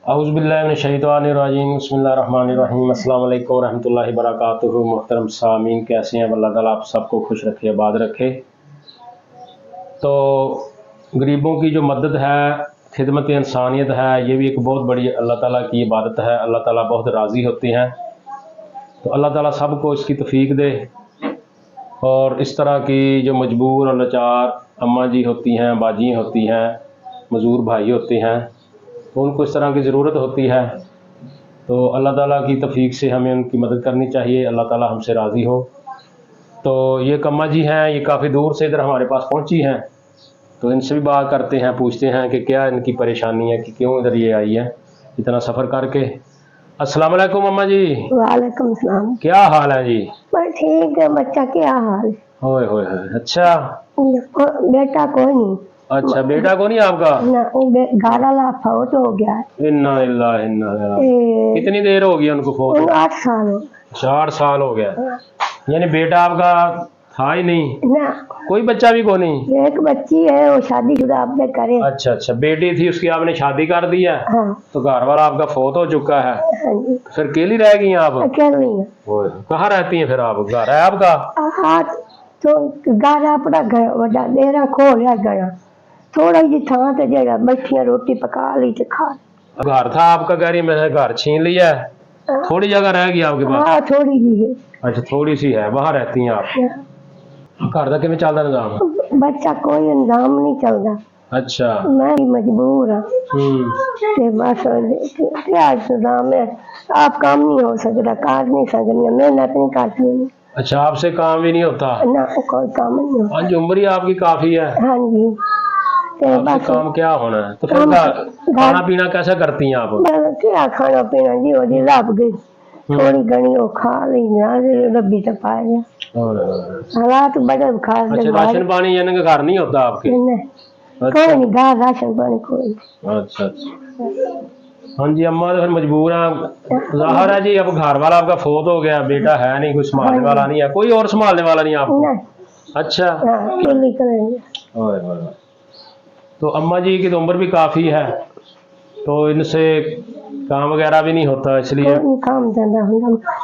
औज़ुबिल्लाहिमिनश्शैतानिर्रजीम बिस्मिल्लाहिर्रहमानिर्रहीम अस्सलाम वालेकुम रहमतुल्लाहि बरकातुहू। मोहतरम सामीन, कैसे हैं? अल्लाह ताला आप सबको खुश रखे, आबाद रखे। तो गरीबों की जो मदद है, खिदमत इंसानियत है, ये भी एक बहुत बड़ी अल्लाह ताला की इबादत है। अल्लाह ताला बहुत राज़ी होते हैं। तो अल्लाह ताला सबको इसकी तौफीक दे। और इस तरह की जो मजबूर और लाचार अम्मा जी होती हैं, बाजी होती हैं, मजदूर भाई होते हैं, तो उनको इस तरह की ज़रूरत होती है। तो अल्लाह ताला की तौफीक से हमें उनकी मदद करनी चाहिए। अल्लाह ताला हमसे राज़ी हो। तो ये अम्मा जी हैं, ये काफ़ी दूर से इधर हमारे पास पहुंची हैं। तो इनसे भी बात करते हैं, पूछते हैं कि क्या इनकी परेशानी है, कि क्यों इधर ये आई है इतना सफ़र करके। अस्सलाम वालेकुम अम्मा जी। वालेकुम सलाम। क्या हाल है जी? बस ठीक है। बच्चा क्या हाल है? होए होए होए, अच्छा बेटा कोई नहीं। अच्छा, बेटा को नहीं आपका? ना, घर वाला फौत हो गया है। इन्ना लिल्लाहि इन्ना इलैहि राजिऊन। कितनी देर हो गई उनको फोन? 8 साल हो गए। 4 साल हो गया। यानी बेटा आपका था ही नहीं? ना, कोई बच्चा भी को नहीं? एक बच्ची है, वो शादीशुदा आपने करे। अच्छा अच्छा, बेटी थी, उसकी आपने शादी कर दी है। हाँ। तो घर वाला आपका फौत हो चुका है। हाँ जी। फिर अकेली रह गई आप? अकेली है। कहाँ रहती हैं फिर आप? घर है आपका? हाँ, तो घर अपना घर वड्डा डेरा खोलिया गया। थोड़ा जी थां ते जगह बैठिया रोटी पका ली ते खा। घर था आपका गहरी में, घर छीन लिया है? थोड़ी जगह रह गई आपके पास? हाँ, थोड़ी जी है। अच्छा, थोड़ी सी है, वहाँ रहती हैं आप। घर का किवें चलदा निजाम? बच्चा कोई इंतजाम नहीं चलता। अच्छा, मैं भी मजबूर हाँ। ते बस इंतजाम है। आप काम नहीं हो सकता, कर नहीं सकती, मेहनत नहीं करती। अच्छा, आपसे काम भी नहीं होता? ना, कोई काम नहीं होता। हाँ जी, उम्र ही आपकी काफी है। हाँ जी। ते आपसे बस काम क्या होना है? तो फिर खाना पीना कैसे करती हैं आप? क्या खाना पीना जी, वो जी लग गई थोड़ी घनी, वो खा ली ना, डब्बी तो पा गया। हालात बड़े खास। अच्छा, राशन पानी यानी कि घर नहीं होता आपके? कोई नहीं, घर राशन पानी कोई। अच्छा अच्छा। हाँ जी अम्मा, तो फिर मजबूर हैं। ज़ाहिर है जी, अब घर वाला आपका फोत हो गया, बेटा है नहीं, कोई संभालने वाला नहीं है, कोई और संभालने वाला नहीं है आपको? अच्छा। ओए ओए। तो अम्मा जी की तो उम्र भी काफ़ी है, तो इनसे काम वगैरह भी नहीं होता, इसलिए काम धंधा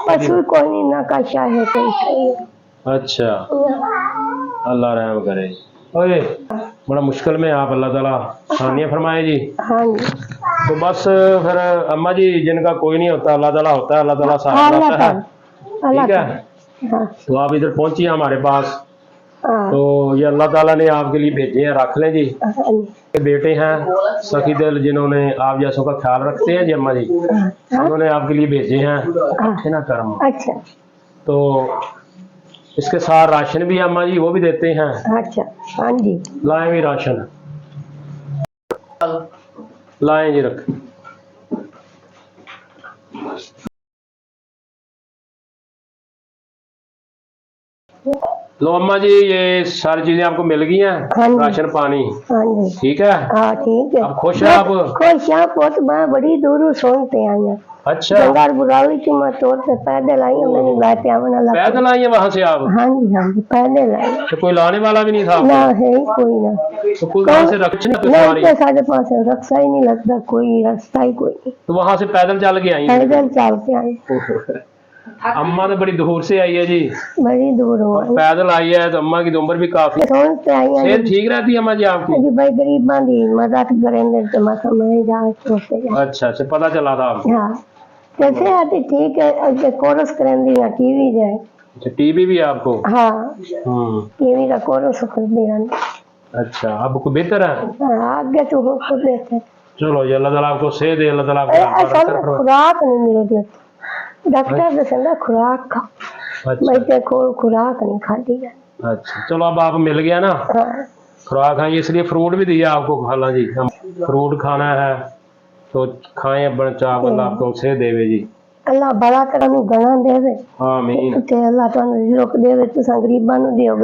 पशु कोई नहीं ना का चाहे कोई। अच्छा, अल्लाह रहम करे। ओए, बड़ा मुश्किल में आप, अल्लाह ताला आसानियाँ फरमाए जी। हाँ जी। तो बस फिर अम्मा जी, जिनका कोई नहीं होता अल्लाह ताला होता है, अल्लाह ताला सहारा देता है। ठीक है, तो आप इधर पहुंची हैं हमारे पास। तो ये अल्लाह ताला ने आपके लिए भेजे हैं, रख लें जी। बेटे हैं सखी दिल, जिन्होंने आप जैसों का ख्याल रखते हैं जी अम्मा जी, उन्होंने आपके लिए भेजे हैं। है ना कर्म? अच्छा। तो इसके साथ राशन भी अम्मा जी वो भी देते हैं। अच्छा। हाँ जी। लाएं भी राशन, लाएं जी, रख। लो अम्मा जी, ये सारी चीजें आपको मिल गई हैं, राशन पानी। हाँ जी। ठीक है? हाँ ठीक है। अब खुश है आप? खुश हैं, बहुत मैं बड़ी दूर सुनते आई हैं। अच्छा, जंगार बुरावी की मैं तौर से पैदल आई हूँ, मैंने लाते आवना लगा। पैदल आई है वहां से आप? हाँ जी, पैदल आई। तो कोई लाने वाला भी नहीं था आपको? ना है कोई ना। तो कोई वहां से रक्षा नहीं, साढ़े पास रक्षा ही नहीं लगता, कोई रास्ता ही कोई नहीं। तो वहां से पैदल चल के आई? पैदल चल के आई। अम्मा तो बड़ी दूर से आई है जी, बड़ी दूर हो पैदल आई है। तो अम्मा की तो उम्र भी काफी, सेहत ठीक रहती है अम्मा जी आपकी? जी भाई, गरीबां दी मदद करेंगे तो मैं समझ जा। अच्छा अच्छा, पता चला था आपको? हाँ, कैसे आती ठीक है। अच्छा, कोर्स करेंगे या टीवी जाए? अच्छा, टीवी भी है आपको? हाँ, टीवी का कोर्स कर दिया। अच्छा, अब को बेहतर है? हाँ, आगे तो हो खुद लेते। चलो ये अल्लाह ताला आपको सेहत दे, अल्लाह ताला आपको खुराक नहीं मिलेगी, डॉक्टर दसेंदा खुराक खा। मैं देखो खुराक नहीं खाती है। अच्छा, चलो अब आप मिल गया ना खुराक है, इसलिए फ्रूट भी दिया आपको। खाला जी, फ्रूट खाना है तो खाएं, अपना चाप, अल्लाह आपको सेहत देवे जी। अल्लाह बड़ा तनु गणा देवे। आमीन। अल्लाह तनु रिज़्क़ देवे, तुसां गरीबां नु दियो।